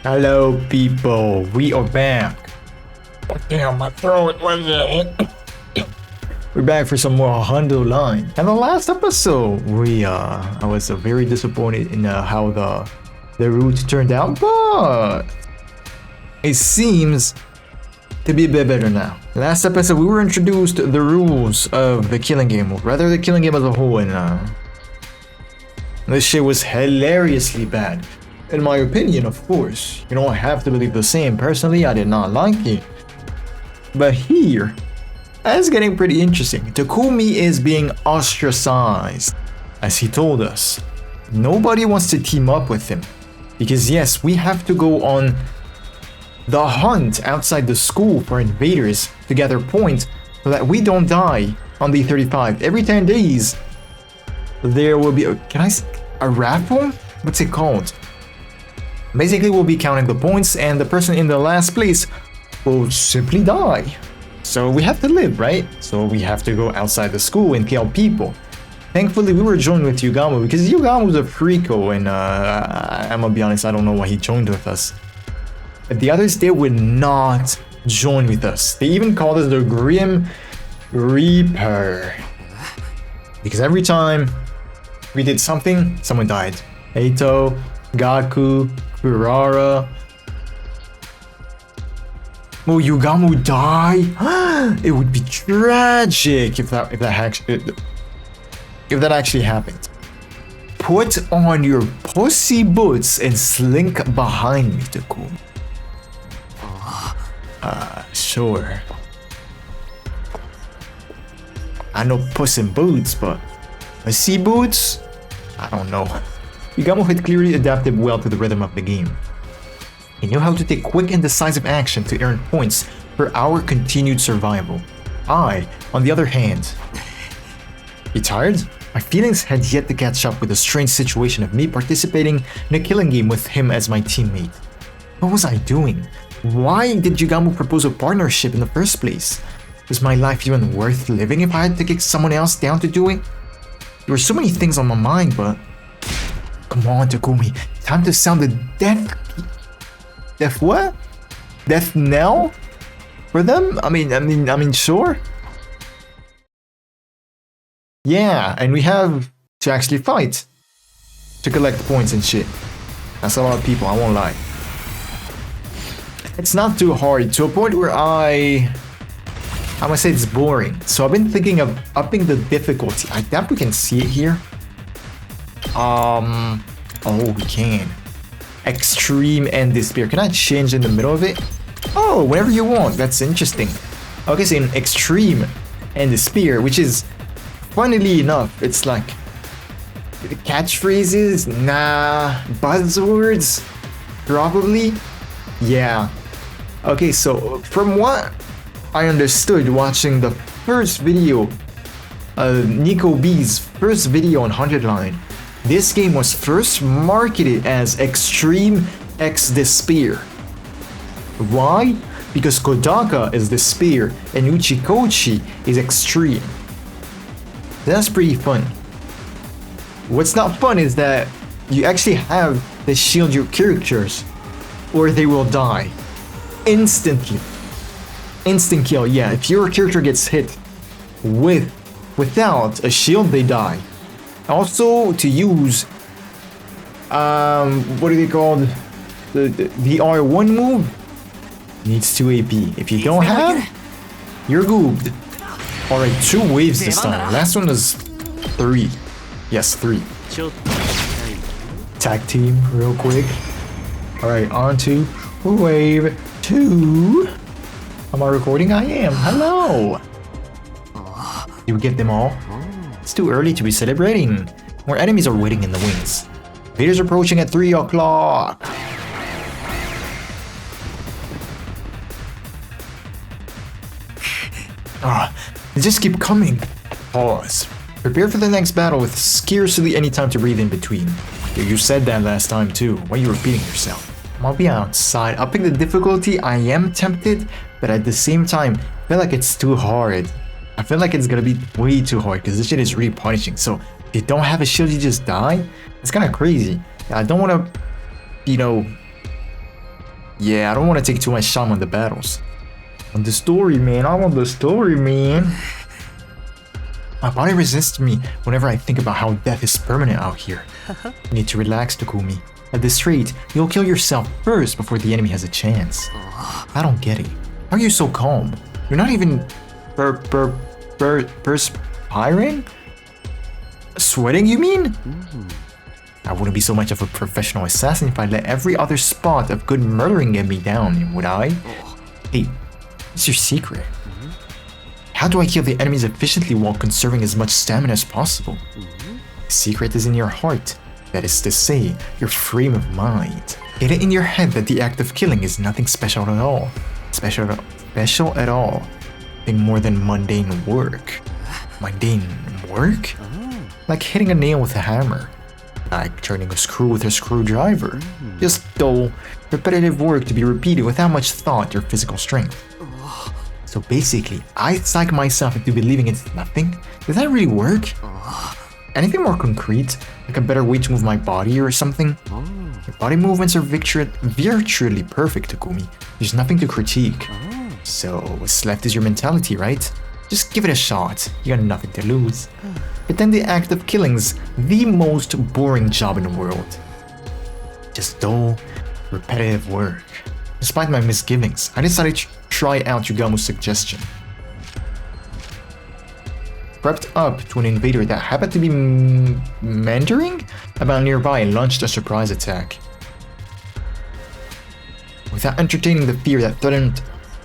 Hello, people. We are back. Damn, my throat was it. We're back for some more hundredline. And the last episode, I was very disappointed in how the route turned out, but it seems to be a bit better now. Last episode, we were introduced to the rules of the killing game, or rather the killing game as a whole, and this shit was hilariously bad. In my opinion, of course. You don't have to believe the same. Personally, I did not like it. But here, it's getting pretty interesting. Takumi is being ostracized. As he told us, nobody wants to team up with him. Because yes, we have to go on the hunt outside the school for invaders to gather points so that we don't die on the 35. Every 10 days, there will be a raffle? What's it called? Basically, we'll be counting the points and the person in the last place will simply die. So we have to live, right? So we have to go outside the school and kill people. Thankfully, we were joined with Yugamo because Yugamo was a freako, and I'm gonna be honest, I don't know why he joined with us. But the others, they would not join with us. They even called us the Grim Reaper. Because every time we did something, someone died. Eito, Gaku, Kurara. Will Yugamo die? It would be tragic if that actually happened. Put on your pussy boots and slink behind me, Takumi. Sure. I know puss in boots, but pussy boots? I don't know. Yugamo had clearly adapted well to the rhythm of the game. He knew how to take quick and decisive action to earn points for our continued survival. I, on the other hand... You tired? My feelings had yet to catch up with the strange situation of me participating in a killing game with him as my teammate. What was I doing? Why did Yugamo propose a partnership in the first place? Was my life even worth living if I had to kick someone else down to do it? There were so many things on my mind, but... Come on, Takumi. Time to sound the death what? Death knell? For them? I mean, sure. Yeah, and we have to actually fight to collect points and shit. That's a lot of people, I won't lie. It's not too hard, to a point where I'm gonna say it's boring. So I've been thinking of upping the difficulty. I doubt we can see it here. Oh, we can. Extreme and despair. Can I change in the middle of it? Oh, whenever you want. That's interesting. Okay, so in extreme and despair, which is, funnily enough, it's like catchphrases, nah, buzzwords, probably. Yeah. Okay, so from what I understood watching the first video, Nico B's first video on hundredline, this game was first marketed as Extreme X Despair. Why? Because Kodaka is Despair and Uchikoshi is Extreme. That's pretty fun. What's not fun is that you actually have to shield your characters or they will die. Instantly. Instant kill, yeah. If your character gets hit without a shield, they die. Also, to use, what are they called? The R1 move needs 2 AP. If you don't have, you're goobed. Alright, 2 waves this time. Last one was 3. Yes, 3. Tag team, real quick. Alright, on to wave 2. Am I recording? I am. Hello. You get them all? It's too early to be celebrating. More enemies are waiting in the wings. Invaders approaching at 3 o'clock. They just keep coming. Pause. Prepare for the next battle with scarcely any time to breathe in between. You said that last time too. Why are you repeating yourself? I'll be outside. Upping the difficulty, I am tempted, but at the same time, I feel like it's too hard. I feel like it's gonna be way too hard because this shit is really punishing. So if you don't have a shield, you just die. It's kind of crazy. I don't want to, you know, Yeah, I don't want to take too much time on the battles. On the story, man. I want the story, man. My body resists me whenever I think about how death is permanent out here. You need to relax, Takumi. At this rate, you'll kill yourself first before the enemy has a chance. I don't get it. How are you so calm? You're not even perspiring? Sweating, you mean? I wouldn't be so much of a professional assassin if I let every other spot of good murdering get me down, would I? Hey, what's your secret? How do I kill the enemies efficiently while conserving as much stamina as possible? The secret is in your heart. That is to say, your frame of mind. Get it in your head that the act of killing is nothing special at all. Special at all. Nothing more than mundane work. Mundane work? Like hitting a nail with a hammer. Like turning a screw with a screwdriver. Just dull, repetitive work to be repeated without much thought or physical strength. So basically, I psych myself into believing it's nothing? Does that really work? Anything more concrete? Like a better way to move my body or something? Your body movements are virtually perfect, Takumi. There's nothing to critique. So, what's left is your mentality, right? Just give it a shot. You got nothing to lose. But then the act of killing's the most boring job in the world. Just dull, repetitive work. Despite my misgivings, I decided to try out Yugamu's suggestion. Crept up to an invader that happened to be meandering about nearby and launched a surprise attack. Without entertaining the fear that threatened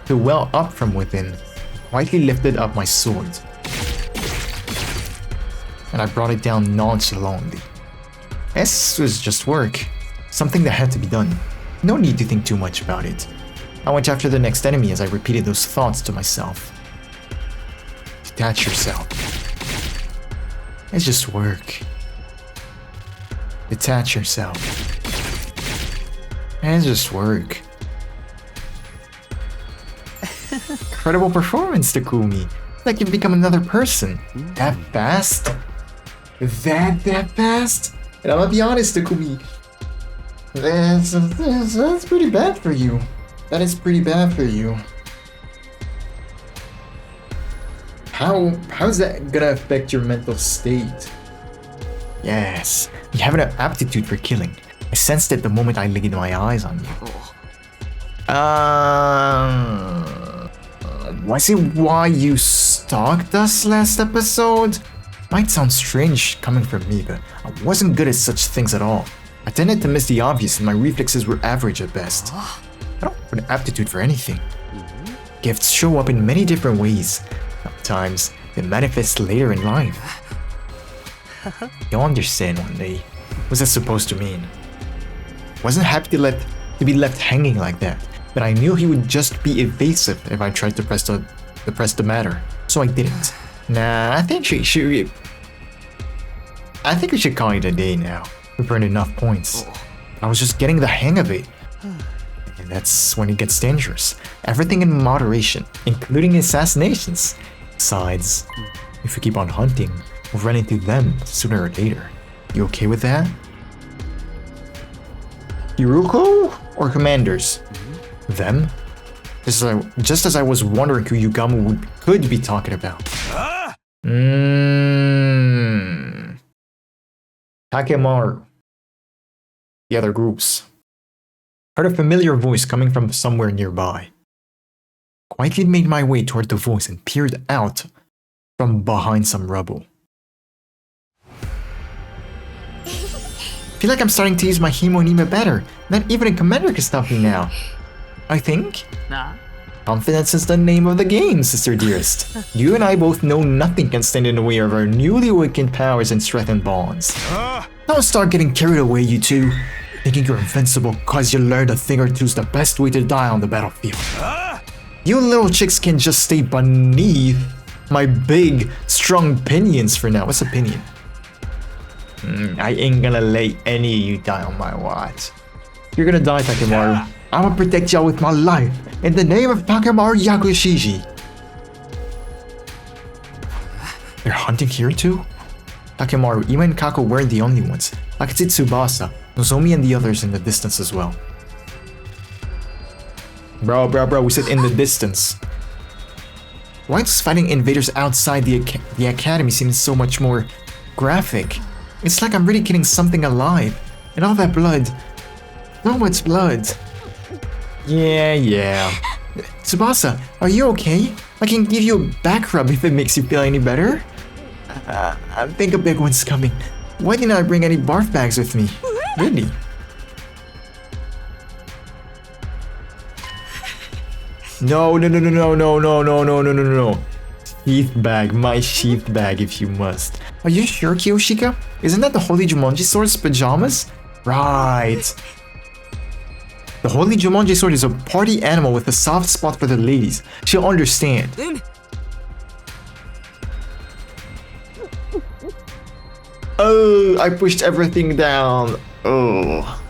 to well up from within, I quietly lifted up my sword. And I brought it down nonchalantly. This was just work. Something that had to be done. No need to think too much about it. I went after the next enemy as I repeated those thoughts to myself. Detach yourself. It's just work. Detach yourself. It's just work. Incredible performance, Takumi. It's like you've become another person. That fast? That fast? And I'm gonna be honest, Takumi. That's pretty bad for you. That is pretty bad for you. How's that gonna affect your mental state? Yes, you have an aptitude for killing. I sensed it the moment I laid my eyes on you. Was it why you stalked us last episode? Might sound strange coming from me, but I wasn't good at such things at all. I tended to miss the obvious and my reflexes were average at best. I don't have an aptitude for anything. Gifts show up in many different ways. Sometimes they manifest later in life. You'll understand one day. What's that supposed to mean? Wasn't happy to be left hanging like that, but I knew he would just be evasive if I tried to press the matter, so I didn't. Nah, I think we should call it a day now. We've earned enough points. I was just getting the hang of it. And that's when it gets dangerous. Everything in moderation, including assassinations. Besides, if we keep on hunting, we'll run into them sooner or later. You okay with that? Iruko or commanders? Them? Just as I was wondering who Yugamu could be talking about. Takemaru. The other groups. Heard a familiar voice coming from somewhere nearby. Quietly made my way toward the voice and peered out from behind some rubble. Feel like I'm starting to use my Himonime better. Not even a commander can stop me now. I think. Confidence is the name of the game, sister dearest. You and I both know nothing can stand in the way of our newly awakened powers and strengthened bonds. Don't start getting carried away, you two. Thinking you're invincible cause you learned a thing or two's the best way to die on the battlefield. You little chicks can just stay beneath my big, strong pinions for now. What's a pinion? I ain't gonna let any of you die on my watch. You're gonna die, Takemaru. I'm gonna protect y'all with my life. In the name of Takemaru Yakushiji. They're hunting here too? Takemaru, Ima and Kako weren't the only ones. I could see Tsubasa, Nozomi and the others in the distance as well. Bro, we said in the distance. Why does fighting invaders outside the academy seem so much more graphic? It's like I'm really killing something alive. And all that blood. So much blood. Yeah. Tsubasa, are you okay? I can give you a back rub if it makes you feel any better. I think a big one's coming. Why didn't I bring any barf bags with me? Really? No. Sheath bag, my sheath bag if you must. Are you sure, Kiyoshika? Isn't that the Holy Jumonji Sword's pajamas? Right. The Holy Jumonji Sword is a party animal with a soft spot for the ladies. She'll understand. Oh, I pushed everything down. Oh.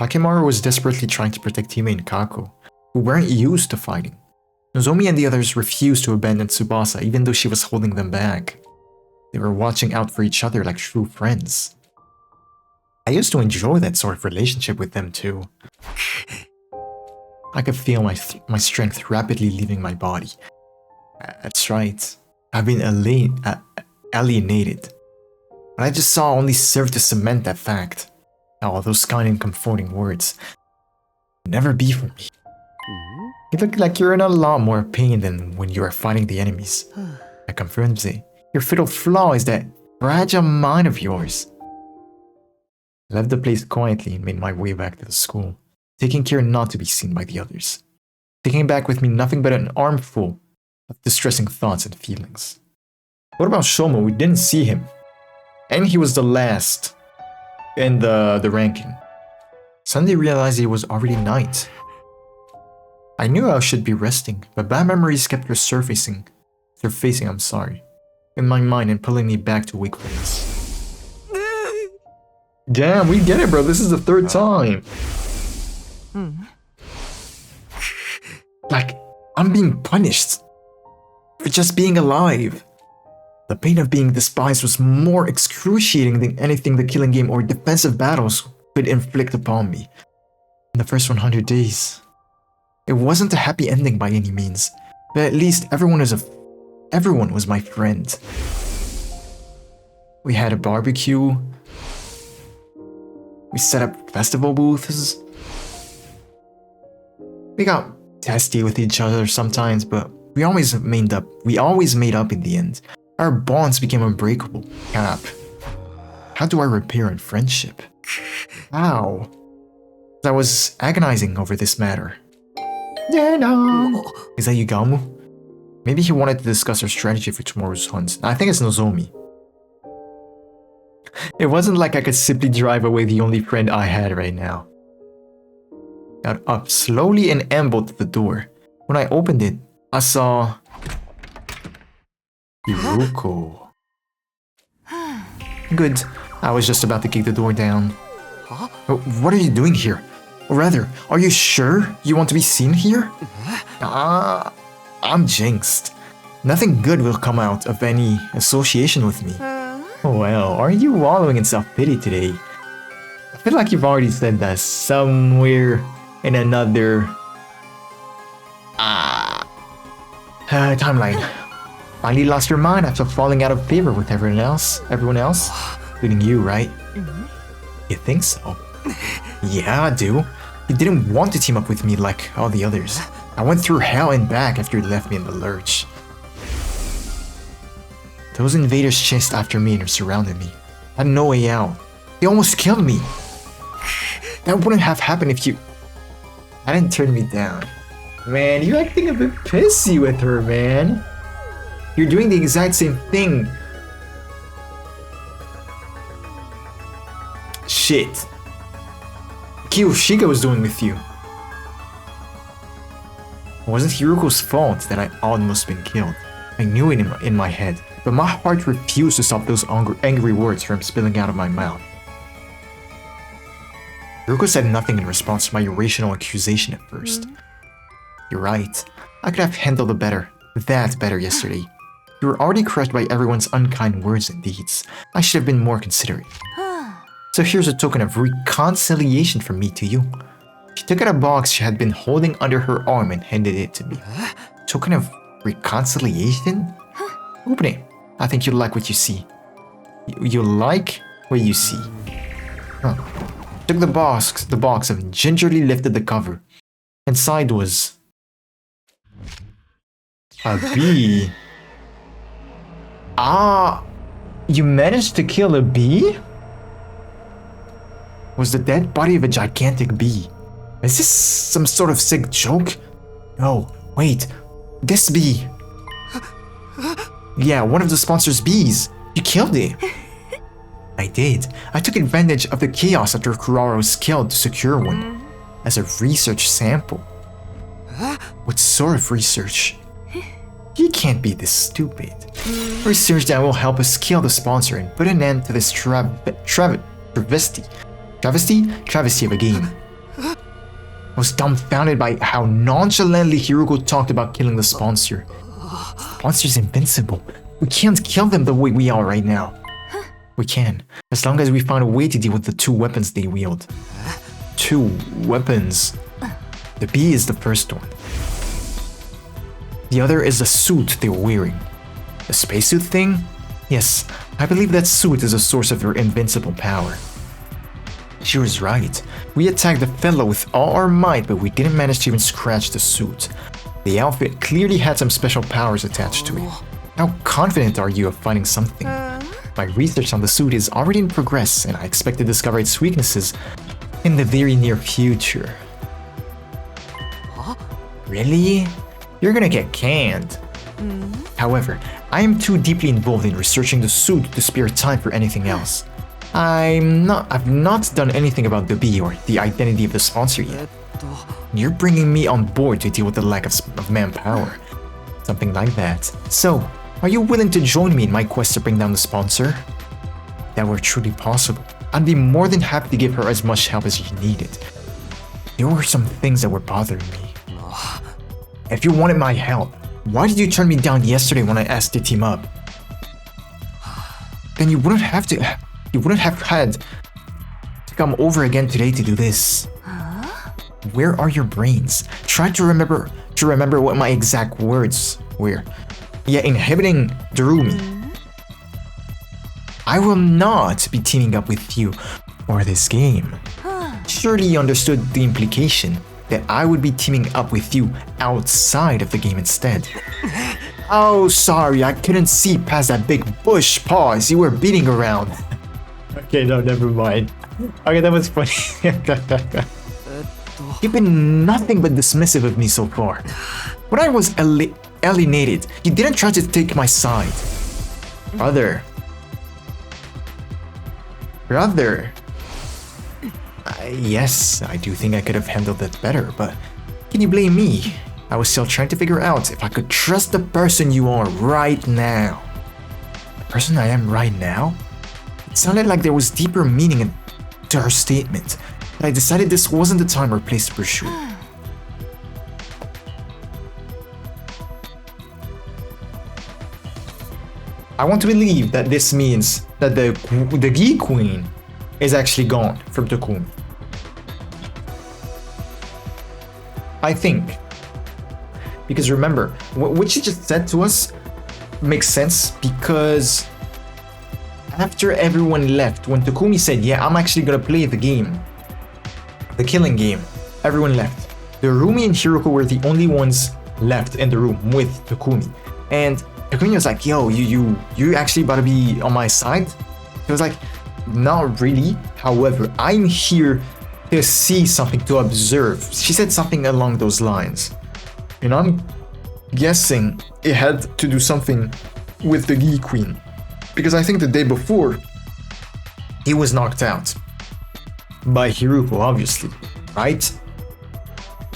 Akemaru was desperately trying to protect Hime and Kako, who weren't used to fighting. Nozomi and the others refused to abandon Tsubasa even though she was holding them back. They were watching out for each other like true friends. I used to enjoy that sort of relationship with them too. I could feel my strength rapidly leaving my body. That's right. I've been alienated. But I just saw only served to cement that fact. All those kind and comforting words. Never be for me. You look like you're in a lot more pain than when you are fighting the enemies. That confirms it. Your fatal flaw is that fragile mind of yours. I left the place quietly and made my way back to the school, taking care not to be seen by the others. Taking back with me nothing but an armful of distressing thoughts and feelings. What about Shomo? We didn't see him. And he was the last in the ranking. Suddenly realized it was already night. I knew I should be resting, but bad memories kept resurfacing, in my mind and pulling me back to wakefulness. Damn, we get it, bro. This is the third time. Like, I'm being punished for just being alive. The pain of being despised was more excruciating than anything the killing game or defensive battles could inflict upon me. In the first 100 days, it wasn't a happy ending by any means, but at least everyone was my friend. We had a barbecue. We set up festival booths. We got testy with each other sometimes, but we always made up in the end. Our bonds became unbreakable. Cap. How do I repair a friendship? How? I was agonizing over this matter. Is that Yugamu? Maybe he wanted to discuss our strategy for tomorrow's hunt. I think it's Nozomi. It wasn't like I could simply drive away the only friend I had right now. Got up slowly and ambled to the door. When I opened it, I saw Hiruko. Good. I was just about to kick the door down. What are you doing here? Or rather, are you sure you want to be seen here? I'm jinxed. Nothing good will come out of any association with me. Well, are you wallowing in self-pity today? I feel like you've already said that somewhere in another timeline. Finally lost your mind after falling out of favor with everyone else, including you, right? You think so? Yeah, I do. You didn't want to team up with me like all the others. I went through hell and back after you left me in the lurch. Those invaders chased after me and surrounded me. I had no way out. They almost killed me. That wouldn't have happened if you hadn't turned me down. Man, you're acting a bit pissy with her, man. You're doing the exact same thing. Shit. Kiyoshika was doing with you. It wasn't Hiruko's fault that I almost been killed. I knew it in my head, but my heart refused to stop those angry words from spilling out of my mouth. Hiruko said nothing in response to my irrational accusation at first. You're right. I could have handled that better yesterday. You were already crushed by everyone's unkind words and deeds. I should have been more considerate. So here's a token of reconciliation from me to you. She took out a box she had been holding under her arm and handed it to me. Token of reconciliation? Open it. I think you'll like what you see. You like what you see. Huh. Took the box and gingerly lifted the cover. Inside was a bee. Ah, you managed to kill a bee? Was the dead body of a gigantic bee. Is this some sort of sick joke? No, wait, this bee. Yeah, one of the sponsor's bees. You killed it. I did. I took advantage of the chaos after Kurara was killed to secure one. As a research sample. What sort of research? He can't be this stupid. Research that will help us kill the sponsor and put an end to this travesty of a game. I was dumbfounded by how nonchalantly Hiruko talked about killing the sponsor. Sponsor's invincible. We can't kill them the way we are right now. We can, as long as we find a way to deal with the 2 weapons they wield. 2 weapons. The bee is the first one. The other is the suit they were wearing. The spacesuit thing? Yes, I believe that suit is a source of their invincible power. She was right. We attacked the fellow with all our might, but we didn't manage to even scratch the suit. The outfit clearly had some special powers attached to it. How confident are you of finding something? My research on the suit is already in progress, and I expect to discover its weaknesses in the very near future. Really? You're gonna get canned. However, I am too deeply involved in researching the suit to spare time for anything else. I've not done anything about the bee or the identity of the sponsor yet. You're bringing me on board to deal with the lack of manpower. Something like that. So, are you willing to join me in my quest to bring down the sponsor? If that were truly possible, I'd be more than happy to give her as much help as she needed. There were some things that were bothering me. If you wanted my help, why did you turn me down yesterday when I asked to team up? Then you wouldn't have had to come over again today to do this. Where are your brains? Try to remember what my exact words were. Yeah, inhibiting Darumi. I will not be teaming up with you for this game. Surely you understood the implication that I would be teaming up with you outside of the game instead. Oh, sorry, I couldn't see past that big bush paws you were beating around. Okay, no, never mind. Okay, that was funny. You've been nothing but dismissive of me so far. When I was alienated, you didn't try to take my side. Brother. Yes, I do think I could have handled that better, but can you blame me? I was still trying to figure out if I could trust the person you are right now. The person I am right now? It sounded like there was deeper meaning to her statement, but I decided this wasn't the time or place to pursue. I want to believe that this means that the Gi Queen is actually gone from Takumi. I think. Because remember, what she just said to us makes sense because after everyone left, when Takumi said, yeah, I'm actually gonna play the game, the killing game, everyone left. Darumi and Hiruko were the only ones left in the room with Takumi. And Takumi was like, yo, you actually about to be on my side? He was like, not really. However, I'm here to see something, to observe. She said something along those lines. And I'm guessing it had to do something with the Gi Queen. Because I think the day before, he was knocked out. By Hiruko, obviously. Right?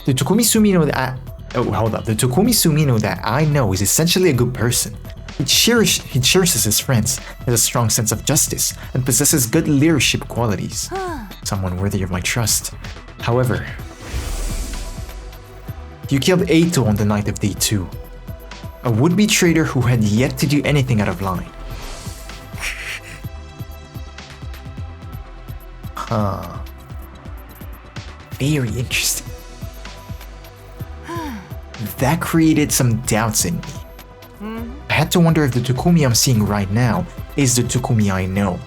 The Takumi Sumino that The Takumi Sumino that I know is essentially a good person. He cherishes his friends, has a strong sense of justice, and possesses good leadership qualities. Someone worthy of my trust. However, you killed Eito on the night of day 2. A would-be traitor who had yet to do anything out of line. very interesting. That created some doubts in me. I had to wonder if the Takumi I'm seeing right now is the Takumi I know.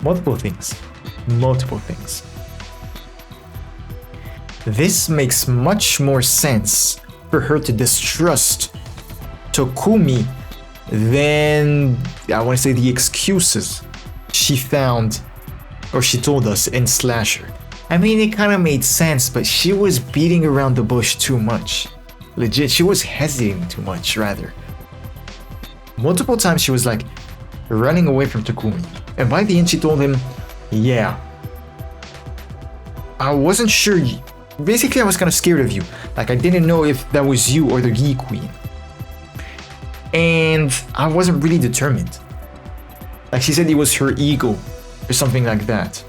Multiple things. This makes much more sense for her to distrust Takumi than, I want to say, the excuses she found or she told us in Slasher. I mean, it kind of made sense, but she was beating around the bush too much. Legit, she was hesitating too much, rather. Multiple times she was like running away from Takumi, and by the end she told him, yeah, I wasn't sure. Basically, I was kind of scared of you. Like, I didn't know if that was you or the Gi Queen. And I wasn't really determined. Like, she said it was her ego or something like that.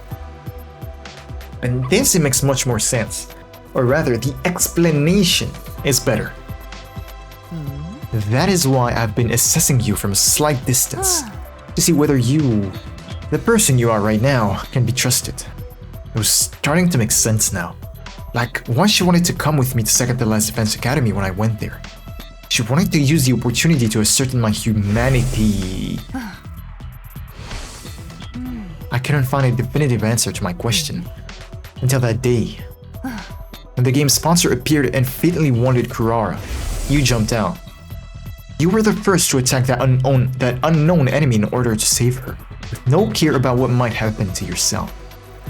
And this, it makes much more sense. Or rather, the explanation is better. That is why I've been assessing you from a slight distance to see whether you, the person you are right now, can be trusted. It was starting to make sense now. Like, why she wanted to come with me to Second to Last Defense Academy when I went there. She wanted to use the opportunity to ascertain my humanity. I couldn't find a definitive answer to my question until that day. When the game's sponsor appeared and fatally wanted Kurara, you jumped out. You were the first to attack that unknown enemy in order to save her, with no care about what might happen to yourself.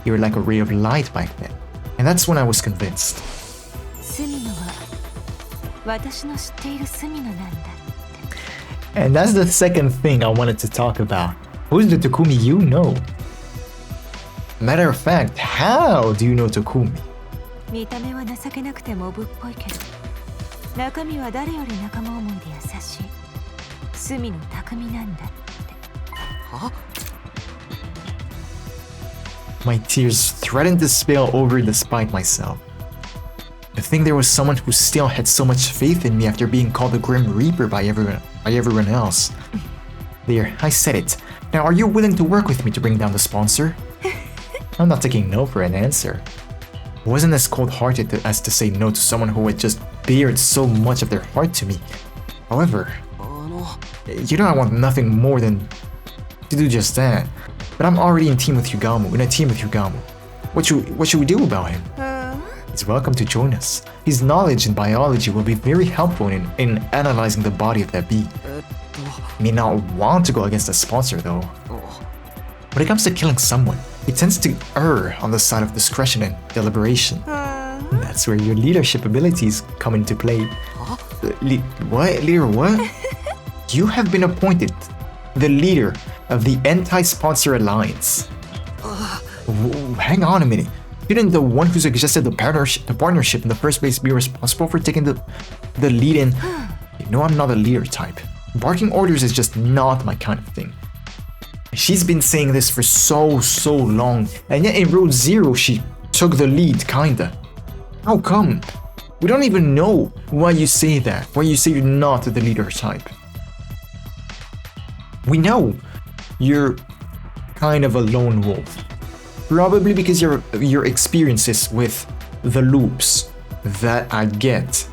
You were like a ray of light back then, and that's when I was convinced. And that's the second thing I wanted to talk about. Who's the Takumi you know? Matter of fact, how do you know Takumi? My tears threatened to spill over despite myself. To think there was someone who still had so much faith in me after being called the Grim Reaper by everyone else. There, I said it. Now, are you willing to work with me to bring down the sponsor? I'm not taking no for an answer. I wasn't as cold-hearted as to say no to someone who had just bared so much of their heart to me. However, you know I want nothing more than to do just that. But I'm already in a team with Yugamu. What should we do about him? He's welcome to join us. His knowledge in biology will be very helpful in analyzing the body of that bee. May not want to go against the sponsor though. When it comes to killing someone, he tends to err on the side of discretion and deliberation. That's where your leadership abilities come into play. What? Leader what? You have been appointed the leader of the Anti-Sponsor Alliance. Hang on a minute. Didn't the one who suggested the partnership in the first place be responsible for taking the lead in? You know I'm not a leader type. Barking orders is just not my kind of thing. She's been saying this for so long, and yet in Road Zero she took the lead, kinda. How come? We don't even know why you say that, why you say you're not the leader type. We know you're kind of a lone wolf. Probably because your experiences with the loops that I get.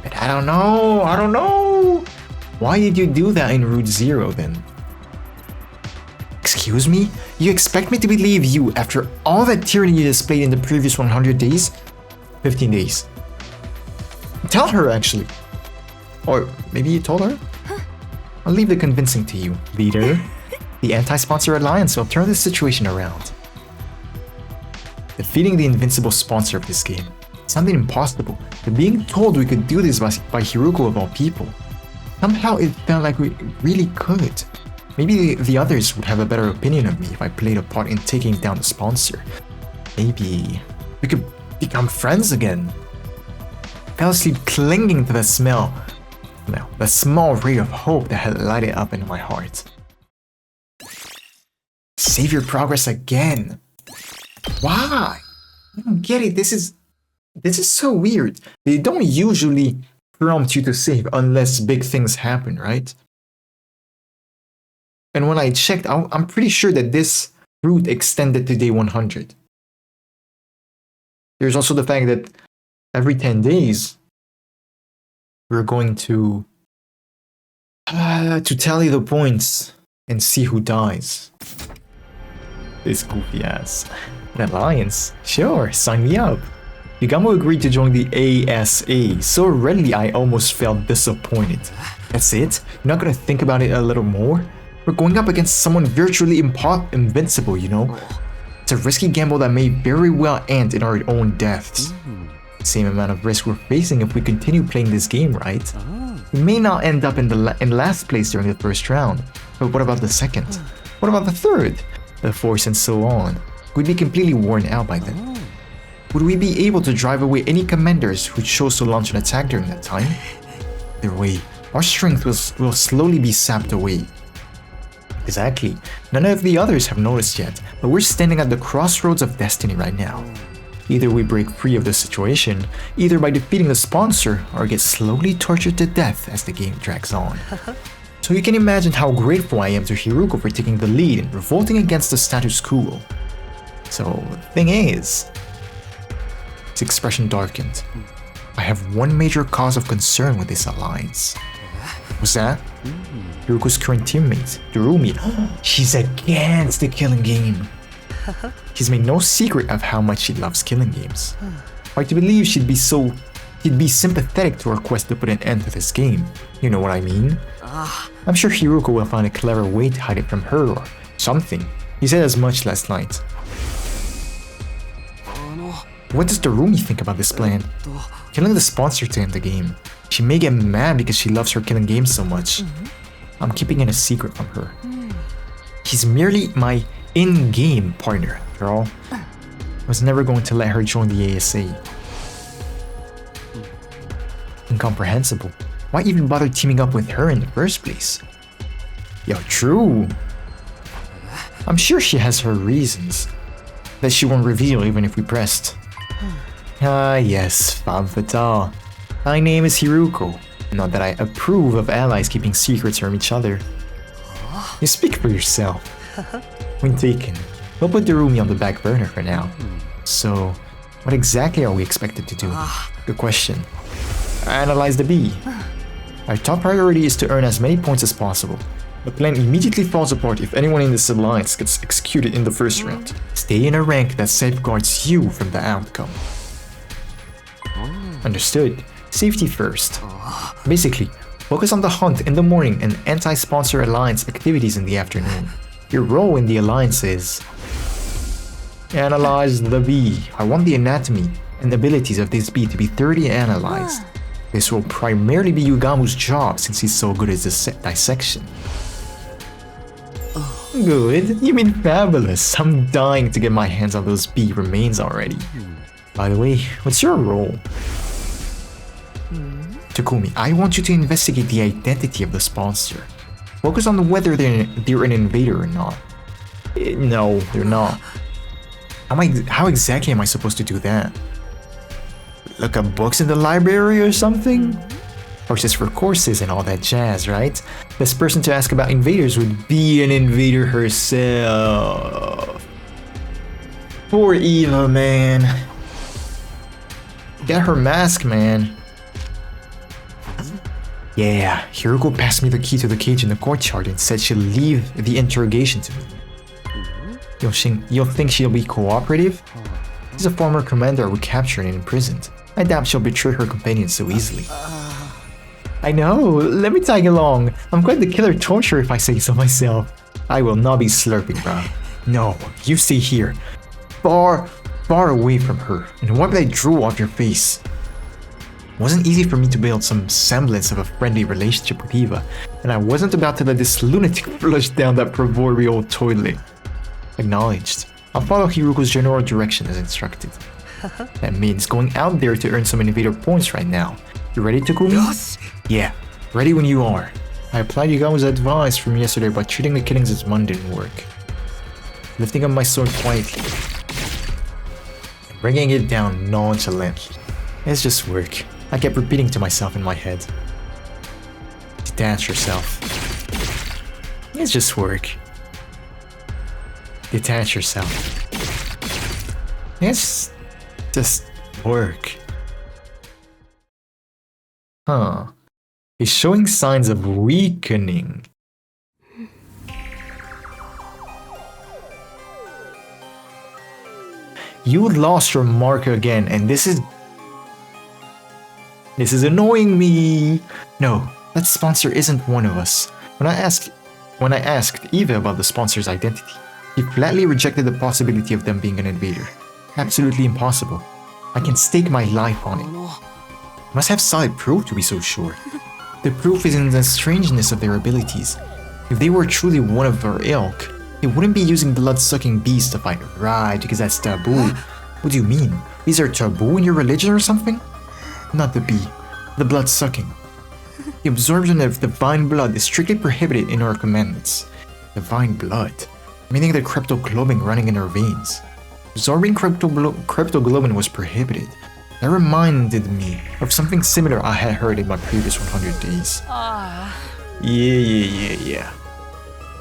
But I don't know. Why did you do that in Route Zero then? Excuse me? You expect me to believe you after all that tyranny you displayed in the previous 100 days? 15 days. Tell her actually. Or maybe you told her? I'll leave the convincing to you, leader. The Anti-Sponsor Alliance will turn this situation around. Defeating the invincible sponsor of this game sounded impossible, but being told we could do this by Hiruko of all people, somehow it felt like we really could. Maybe the others would have a better opinion of me if I played a part in taking down the sponsor. Maybe we could become friends again. I fell asleep clinging to the smell. No, the small ray of hope that had lighted up in my heart. Save your progress again. Why? I don't get it. This is so weird. They don't usually prompt you to save unless big things happen, right? And when I checked, I'm pretty sure that this route extended to day 100. There's also the fact that every 10 days, we're going to tally the points and see who dies. This goofy ass. An alliance? Sure, sign me up. Yugamo agreed to join the ASA so readily I almost felt disappointed. That's it? You're not gonna think about it a little more? We're going up against someone virtually invincible, you know? It's a risky gamble that may very well end in our own deaths. Same amount of risk we're facing if we continue playing this game, right? We may not end up in last place during the first round, but what about the second? What about the third? The fourth and so on? We'd be completely worn out by then. Would we be able to drive away any commanders who chose to launch an attack during that time? Either way, our strength will slowly be sapped away. Exactly. None of the others have noticed yet, but we're standing at the crossroads of destiny right now. Either we break free of the situation, either by defeating the sponsor, or get slowly tortured to death as the game drags on. So you can imagine how grateful I am to Hiruko for taking the lead and revolting against the status quo. So, the thing is... His expression darkened. I have one major cause of concern with this alliance. What's that? Hiruko's current teammate, Durumi. She's against the killing game. She's made no secret of how much she loves killing games. Hard to believe she'd be sympathetic to our quest to put an end to this game. You know what I mean? I'm sure Hiruko will find a clever way to hide it from her or something. He said as much last night. What does Durumi think about this plan? Killing the sponsor to end the game. She may get mad because she loves her killing games so much. I'm keeping it a secret from her. She's merely my in-game partner, after all. I was never going to let her join the ASA. Incomprehensible. Why even bother teaming up with her in the first place? Yo, true. I'm sure she has her reasons that she won't reveal even if we pressed. Yes, femme fatale. My name is Hiruko. Not that I approve of allies keeping secrets from each other. You speak for yourself. When taken, we'll put Durumi on the back burner for now. So, what exactly are we expected to do? Good question. Analyze the B. Our top priority is to earn as many points as possible. The plan immediately falls apart if anyone in this alliance gets executed in the first round. Stay in a rank that safeguards you from the outcome. Understood. Safety first. Basically, focus on the hunt in the morning and anti-sponsor alliance activities in the afternoon. Your role in the alliance is... Analyze the bee. I want the anatomy and abilities of this bee to be thoroughly analyzed. This will primarily be Yugamu's job since he's so good at dissection. Good, you mean fabulous. I'm dying to get my hands on those bee remains already. By the way, what's your role? Takumi, I want you to investigate the identity of the sponsor. Focus on whether they're an invader or not. No, they're not. How exactly am I supposed to do that? Look up books in the library or something? Courses for courses and all that jazz, right? Best person to ask about invaders would be an invader herself. Poor Eva, man. Get her mask, man. Yeah, Hiruko passed me the key to the cage in the courtyard and said she'll leave the interrogation to me. You'll think she'll be cooperative? She's a former commander we captured and imprisoned. I doubt she'll betray her companions so easily. I know, let me tag along. I'm quite the killer torturer if I say so myself. I will not be slurping, bro. No, you stay here. Far away from her and wipe that drool off your face. It wasn't easy for me to build some semblance of a friendly relationship with Eva, and I wasn't about to let this lunatic flush down that proverbial toilet. Acknowledged. I'll follow Hiruko's general direction as instructed. That means going out there to earn some invader points right now. You ready, Takumi? Yes. Yeah, ready when you are. I applied Yugamu's advice from yesterday about treating the killings as mundane work. Lifting up my sword quietly. And bringing it down nonchalantly. It's just work. I kept repeating to myself in my head. Detach yourself. It's just work. Detach yourself. It's just work. Huh. He's showing signs of weakening. You lost your marker again, and this is annoying me. No, that sponsor isn't one of us. When I asked Eva about the sponsor's identity, he flatly rejected the possibility of them being an invader. Absolutely impossible. I can stake my life on it. Must have solid proof to be so sure. The proof is in the strangeness of their abilities. If they were truly one of our ilk, they wouldn't be using blood-sucking beasts to fight. Right, because that's taboo. What do you mean? These are taboo in your religion or something? Not the bee. The blood-sucking. The absorption of divine blood is strictly prohibited in our commandments. Divine blood, meaning the cryptoglobin running in our veins. Absorbing cryptoglobin was prohibited. That reminded me of something similar I had heard in my previous 100 days. Yeah.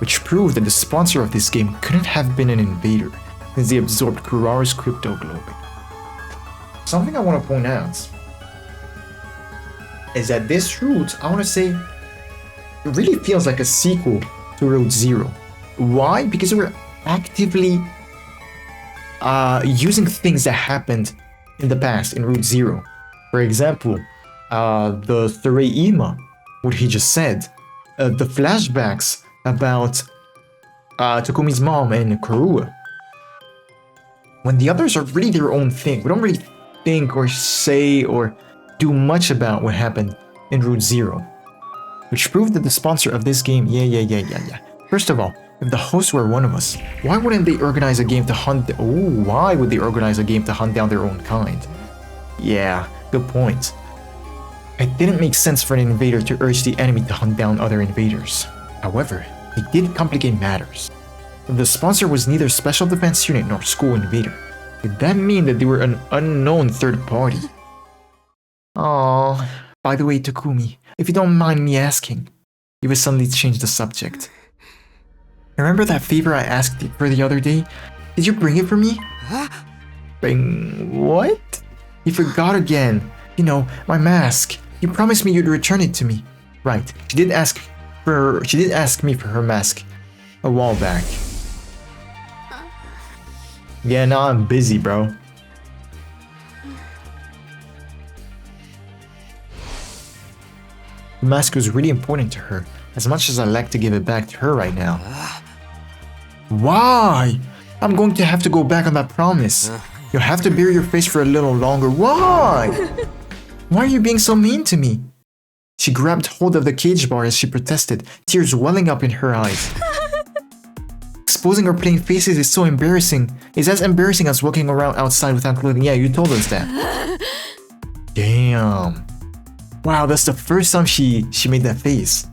Which proved that the sponsor of this game couldn't have been an invader, since they absorbed Kurara's cryptoglobin. Something I want to point out is that this route, I want to say, it really feels like a sequel to Route Zero. Why? Because we're actively using things that happened in the past in Route Zero. For example, the Thureima, what he just said, the flashbacks about Takumi's mom and Kurua. When the others are really their own thing, we don't really think or say or do much about what happened in Route Zero. Which proved that the sponsor of this game, yeah. First of all, if the hosts were one of us, why wouldn't they organize a game to hunt? Why would they organize a game to hunt down their own kind? Yeah, good point. It didn't make sense for an invader to urge the enemy to hunt down other invaders. However, it did complicate matters. If the sponsor was neither Special Defense Unit nor School Invader, did that mean that they were an unknown third party? Aww. By the way, Takumi, if you don't mind me asking, you would suddenly change the subject. Remember that favor I asked for the other day? Did you bring it for me? Bring what? You forgot again. You know, my mask. You promised me you'd return it to me. Right. She did ask me for her mask a while back. Yeah, now I'm busy, bro. The mask was really important to her, as much as I'd like to give it back to her right now. Why? I'm going to have to go back on that promise. You'll have to bury your face for a little longer. Why? Why are you being so mean to me? She grabbed hold of the cage bar as she protested, tears welling up in her eyes. Exposing her plain faces is so embarrassing. It's as embarrassing as walking around outside without clothing. Yeah, you told us that. Damn. Wow, that's the first time she made that face.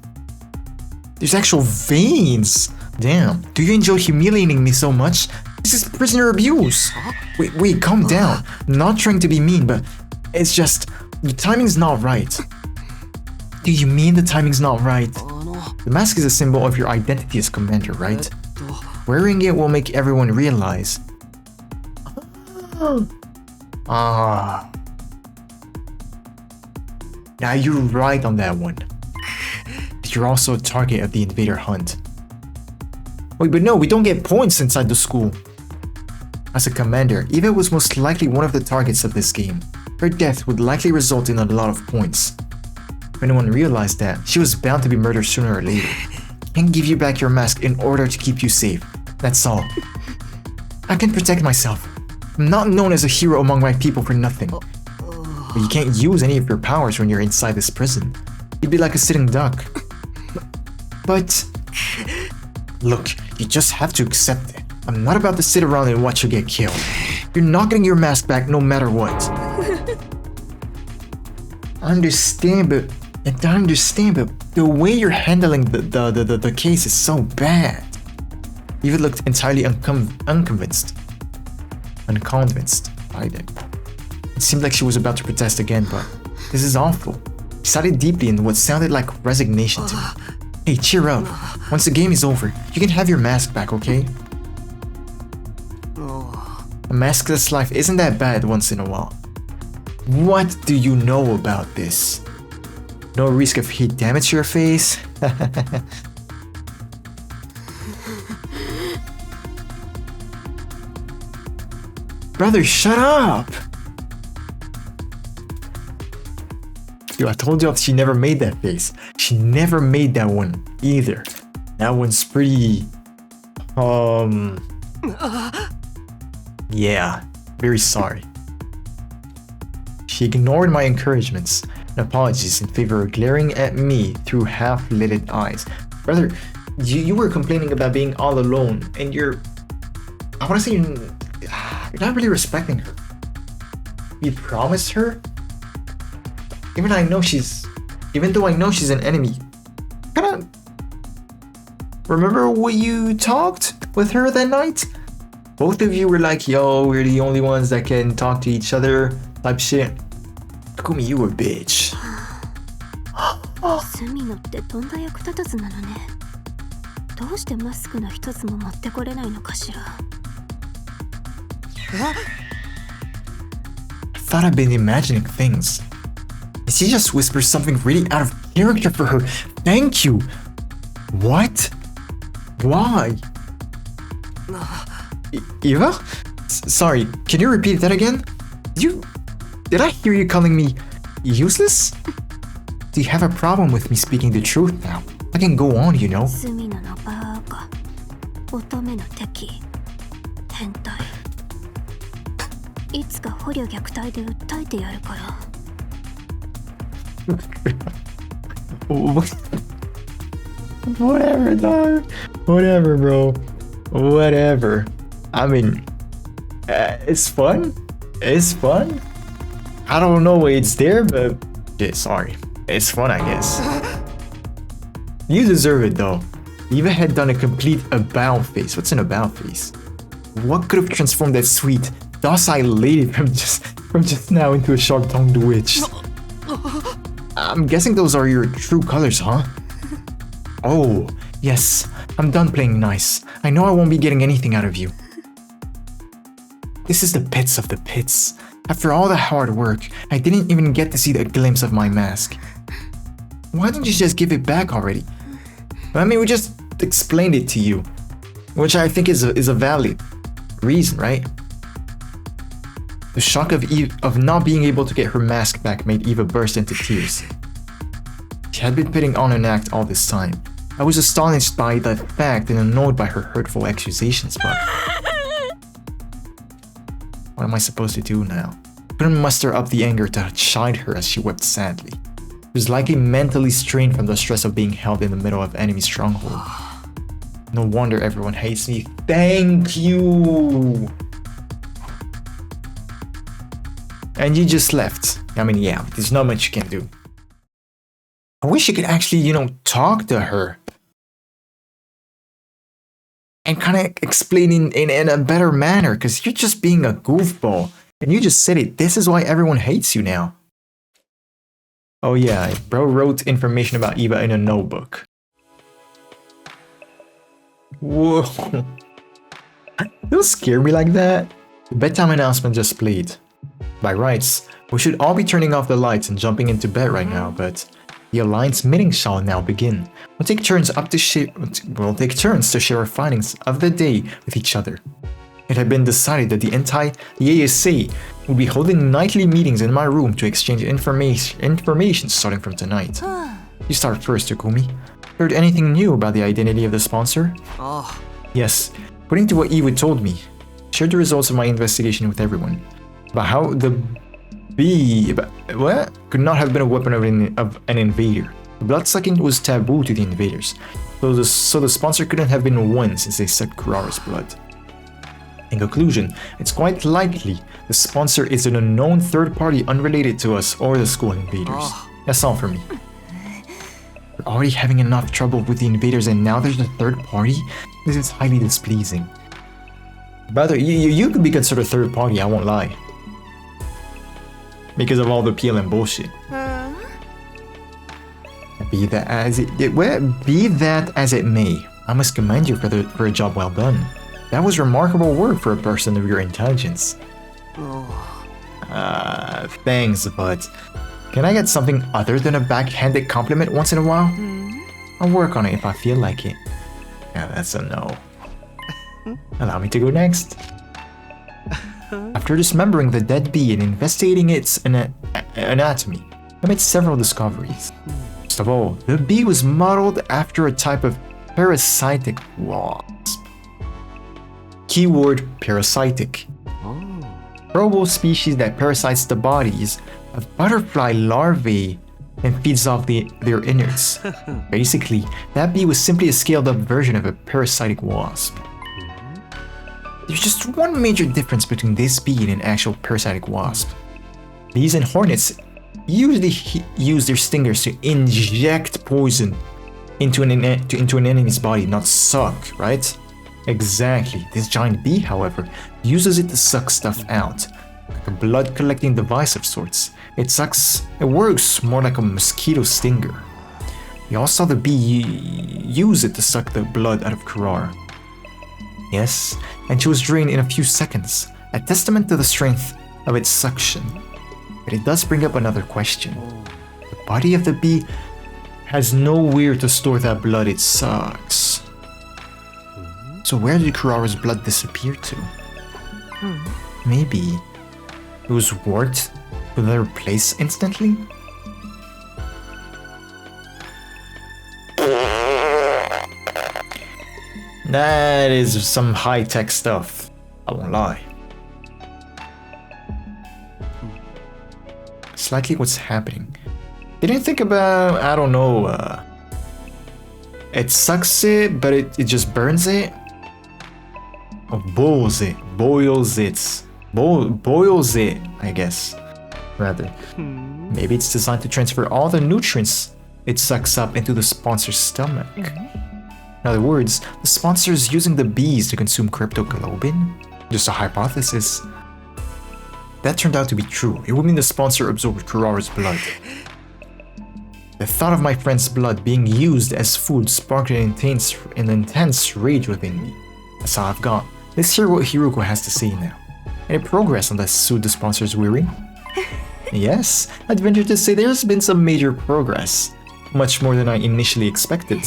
There's actual veins. Damn. Do you enjoy humiliating me so much? This is prisoner abuse. Wait, calm down. I'm not trying to be mean, but it's just the timing's not right. Do you mean the timing's not right? The mask is a symbol of your identity as commander, right? Wearing it will make everyone realize. Now you're right on that one. You're also a target of the invader hunt. Wait, but no, we don't get points inside the school. As a commander, Eva was most likely one of the targets of this game. Her death would likely result in a lot of points. If anyone realized that, she was bound to be murdered sooner or later. Can't give you back your mask in order to keep you safe. That's all. I can protect myself. I'm not known as a hero among my people for nothing. But you can't use any of your powers when you're inside this prison. You'd be like a sitting duck. But... Look, you just have to accept it. I'm not about to sit around and watch you get killed. You're not getting your mask back no matter what. I understand, but the way you're handling the case is so bad. Eva looked entirely unconvinced by it. It seemed like she was about to protest again, but this is awful. She sighed deeply in what sounded like resignation to me. Hey, cheer up. Once the game is over, you can have your mask back, okay? A maskless life isn't that bad once in a while. What do you know about this? No risk of heat damage to your face? Brother, shut up! Yo, I told you she never made that face. She never made that one either. That one's pretty... Yeah, very sorry. She ignored my encouragements and apologies in favor of glaring at me through half-lidded eyes. Brother, you were complaining about being all alone, and you're... I want to say you're not really respecting her. You promised her? Even though I know she's an enemy. Kinda... Remember when you talked with her that night? Both of you were like, yo, we're the only ones that can talk to each other type shit. Kumi, you a bitch. I thought I'd been imagining things. And she just whispers something really out of character for her. Thank you. What? Why? Eva? Sorry, can you repeat that again? Did I hear you calling me useless? Do you have a problem with me speaking the truth now? I can go on, you know. Whatever, dog. Whatever, bro. Whatever. I mean, it's fun. It's fun. I don't know why it's there, but yeah, sorry. It's fun, I guess. You deserve it, though. Eva had done a complete about face. What's an about face? What could have transformed that sweet, docile lady from just now into a sharp-tongued witch? I'm guessing those are your true colors, huh? Oh, yes. I'm done playing nice. I know I won't be getting anything out of you. This is the pits of the pits. After all the hard work, I didn't even get to see a glimpse of my mask. Why don't you just give it back already? I mean, we just explained it to you, which I think is a valid reason, right? The shock of not being able to get her mask back made Eva burst into tears. She had been putting on an act all this time. I was astonished by the fact and annoyed by her hurtful accusations, but... What am I supposed to do now? Couldn't muster up the anger to chide her as she wept sadly. She was likely mentally strained from the stress of being held in the middle of enemy stronghold. No wonder everyone hates me. Thank you! And you just left. I mean, yeah, there's not much you can do. I wish you could actually, talk to her. And kind of explain in a better manner, because you're just being a goofball. And you just said it. This is why everyone hates you now. Oh yeah, bro wrote information about Eva in a notebook. Whoa. Don't scare me like that. The bedtime announcement just played. By rights, we should all be turning off the lights and jumping into bed right now, but the Alliance meeting shall now begin. We'll take turns to share our findings of the day with each other. It had been decided that the ASA would be holding nightly meetings in my room to exchange information starting from tonight. You start first, Takumi. Heard anything new about the identity of the sponsor? Yes, according to what Eva told me, shared the results of my investigation with everyone. About how the could not have been a weapon of an invader. The bloodsucking was taboo to the invaders, so the sponsor couldn't have been one since they sucked Kurara's blood. In conclusion, it's quite likely the sponsor is an unknown third party unrelated to us or the school invaders. That's all for me. We're already having enough trouble with the invaders and now there's a third party? This is highly displeasing. Brother, you could be considered a third party, I won't lie. Because of all the PLM bullshit. Be that as it may, I must commend you for a job well done. That was remarkable work for a person of your intelligence. Thanks, but can I get something other than a backhanded compliment once in a while? I'll work on it if I feel like it. Yeah, that's a no. Allow me to go next. After dismembering the dead bee and investigating its anatomy, I made several discoveries. First of all, the bee was modeled after a type of parasitic wasp. Keyword parasitic. Probable species that parasites the bodies of butterfly larvae and feeds off their innards. Basically, that bee was simply a scaled up version of a parasitic wasp. There's just one major difference between this bee and an actual parasitic wasp. Bees and hornets usually use their stingers to inject poison into an enemy's body, not suck, right? Exactly. This giant bee, however, uses it to suck stuff out, like a blood collecting device of sorts. It works more like a mosquito stinger. We all saw the bee use it to suck the blood out of Kurara. Yes, and she was drained in a few seconds, a testament to the strength of its suction. But it does bring up another question. The body of the bee has nowhere to store that blood it sucks. So where did Kurara's blood disappear to? Maybe it was warped to another place instantly? That is some high-tech stuff, I won't lie. It's likely what's happening. Didn't think about, I don't know, it sucks it, but it just burns it? Or boils it, I guess, rather. Maybe it's designed to transfer all the nutrients it sucks up into the sponsor's stomach. In other words, the sponsor is using the bees to consume cryptoglobin? Just a hypothesis. That turned out to be true. It would mean the sponsor absorbed Kurara's blood. The thought of my friend's blood being used as food sparked an intense rage within me. That's all I've got. Let's hear what Hiruko has to say now. Any progress on the suit the sponsor is wearing? Yes, I'd venture to say there's been some major progress. Much more than I initially expected.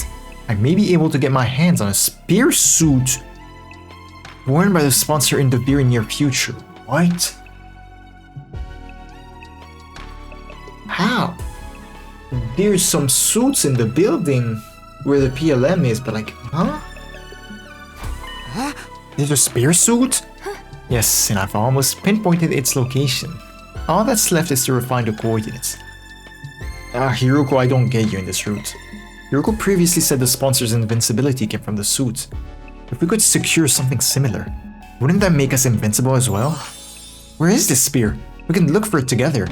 I may be able to get my hands on a spear suit worn by the sponsor in the very near future. What? How? There's some suits in the building where the PLM is, but like, huh? There's a spear suit? Yes, and I've almost pinpointed its location. All that's left is to refine the coordinates. Hiruko, I don't get you in this route. Hiruko previously said the sponsor's invincibility came from the suit. If we could secure something similar, wouldn't that make us invincible as well? Where is this spear? We can look for it together.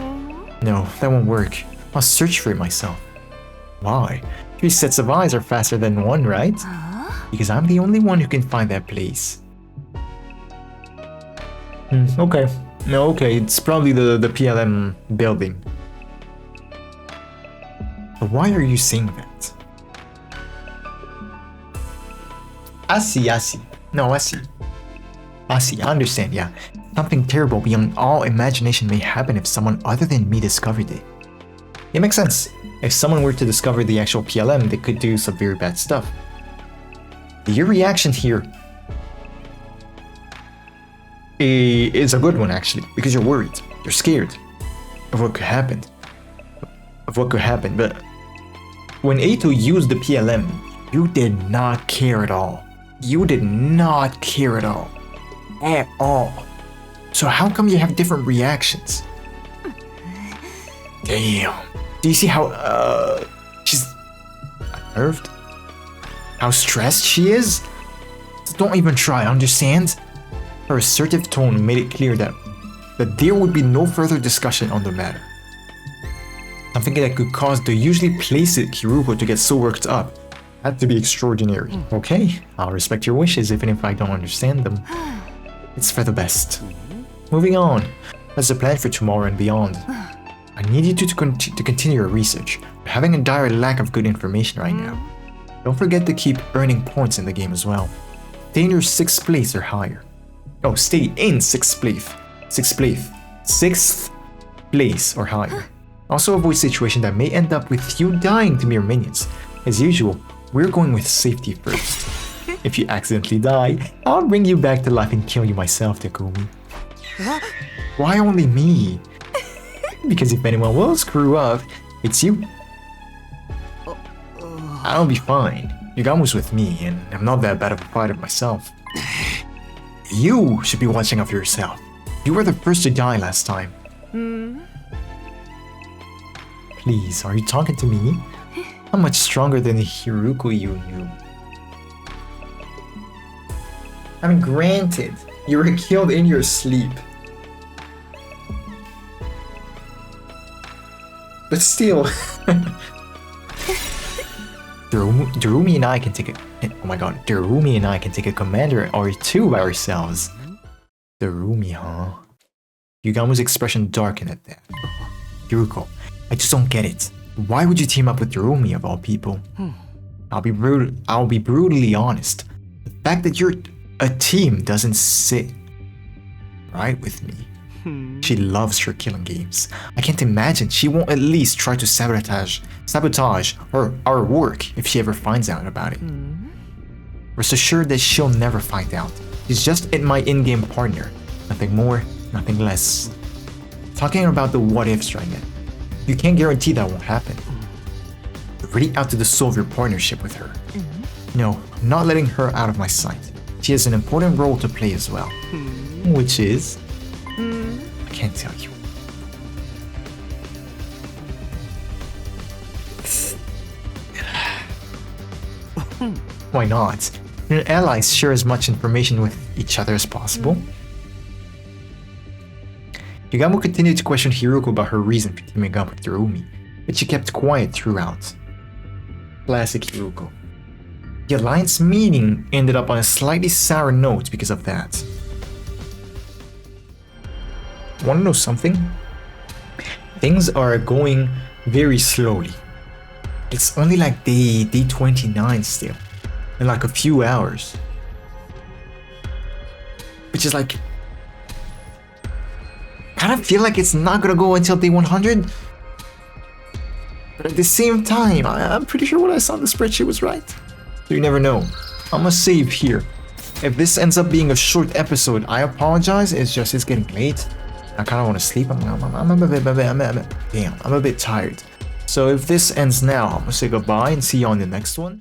No, that won't work. I'll search for it myself. Why? 3 sets of eyes are faster than 1, right? Because I'm the only one who can find that place. Okay. No, okay, it's probably the PLM building. But why are you saying that? I see. No, I see. I understand, yeah. Something terrible beyond all imagination may happen if someone other than me discovered it. It makes sense. If someone were to discover the actual PLM, they could do some very bad stuff. Your reaction here is a good one, actually, because you're worried. You're scared of what could happen. But when Eito used the PLM, you did not care at all. At all. So how come you have different reactions? Damn. Do you see how, she's unnerved? How stressed she is? Don't even try, understand? Her assertive tone made it clear that there would be no further discussion on the matter. Something that could cause the usually placid Hiruko to get so worked up had to be extraordinary. Okay, I'll respect your wishes even if I don't understand them. It's for the best. Moving on, as a plan for tomorrow and beyond. I need you to continue your research. You're having a dire lack of good information right now. Don't forget to keep earning points in the game as well. Stay in your 6th place or higher. Oh, stay in 6th place. 6th place. 6th place or higher. Also avoid situations that may end up with you dying to mere minions. As usual, we're going with safety first. If you accidentally die, I'll bring you back to life and kill you myself, Takumi. Why only me? Because if anyone will screw up, it's you. I'll be fine. Yugamu's with me, and I'm not that bad of a fighter myself. You should be watching out for yourself. You were the first to die last time. Please, are you talking to me? I'm much stronger than the Hiruko you knew. I mean, granted, you were killed in your sleep. But still, Darumi and I can take a. Oh my god, Darumi and I can take a commander or two by ourselves. Darumi, huh? Yugamu's expression darkened at that. Hiruko, I just don't get it. Why would you team up with Darumi of all people? I'll be brutally honest. The fact that you're a team doesn't sit right with me. She loves her killing games. I can't imagine she won't at least try to sabotage our work if she ever finds out about it. Rest assured that she'll never find out. She's just my in-game partner. Nothing more, nothing less. Talking about the what-ifs right now. You can't guarantee that won't happen. You're really out to the soul of your partnership with her. No, I'm not letting her out of my sight. She has an important role to play as well. Which is... I can't tell you. Why not? Your allies share as much information with each other as possible. Yugamu continued to question Hiruko about her reason for teaming up with Darumi, but she kept quiet throughout. Classic Hiruko. The alliance meeting ended up on a slightly sour note because of that. Wanna know something? Things are going very slowly. It's only like day 29 still, in like a few hours. Which is like, kind of feel like it's not gonna go until day 100. But at the same time, I'm pretty sure what I saw in the spreadsheet was right. So you never know. I'm gonna save here. If this ends up being a short episode, I apologize. It's getting late. I kind of want to sleep. I'm a bit tired. So if this ends now, I'm gonna say goodbye and see you on the next one.